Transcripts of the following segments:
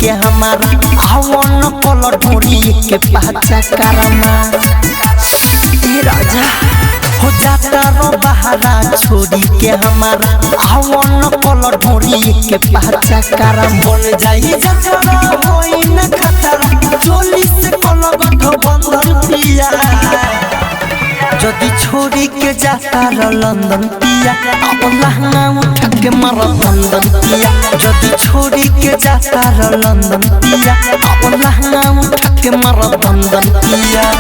के हमारा हवन कल ढोरी के पाचा कारमा ए राजा हो जाता रो बहारा छोड़ी के हमारा हवन कल ढोरी के पाचा करम बन जाई जचरा होई न खतरा चोली से कल गठ बंधन पिया जदी छोड़ी के जाता रो लंदन पिया अब लहंगा उठा के मार बंधन पिया जदी छोड़ी के जाता रो लंदन पिया अब लहंगा उठा के मार बंधन पिया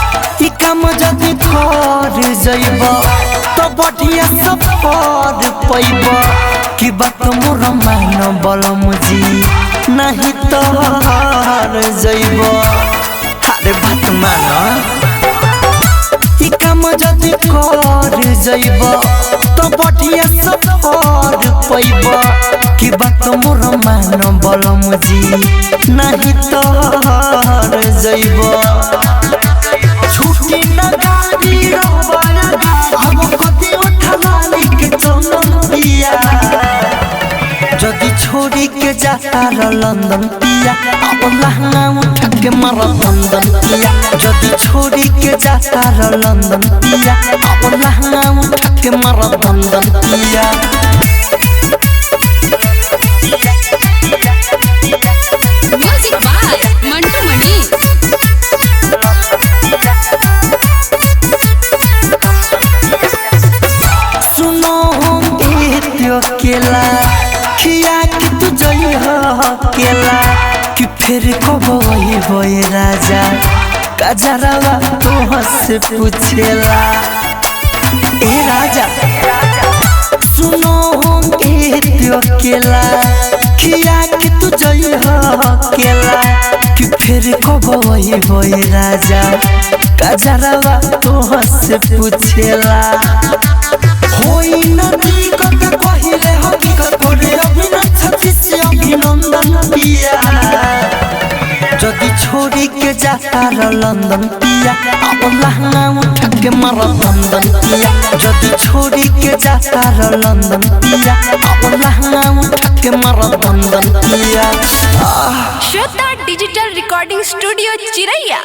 जदी थोर जइब तो बढ़िया सब पर पैब कि बात मोर मान बलम जी नहीं तो हार जइब अरे बात मान ई काम जदी कर जइब तो बढ़िया सब पर पैब कि बात मोर मान बलम जी नहीं तो हार जइब छुट्टी न गाड़ी रोबना हम कति उठवाली के चंदन पिया जदी छोड़ी के जाता रो लंदन पिया अब लहंगा उठा के मार बंधन पिया जदी छोड़ी के जाता रो लंदन पिया अब लहंगा उठा के मार बंधन पिया म्यूजिक बाय मंटू मणि केला खिया कि तू जई हो केला कि फिर कब वही होए राजा कजरवा तो से पूछेला ए राजा सुनो ए त्यो केला खिया कि तू जई हो केला कि फिर कब वही होए राजा कजरवा तो से पूछेला होई नदी कत कहिले हकीकत करे अभिनंदन पिया जदी छोड़ी के जाता रो लंदन पिया अब लहंगा उठा के मार बंधन पिया जदी छोड़ी के जाता रो लंदन पिया अब लहंगा उठा के मार बंधन पिया श्वेता डिजिटल रिकॉर्डिंग स्टूडियो चिरैया।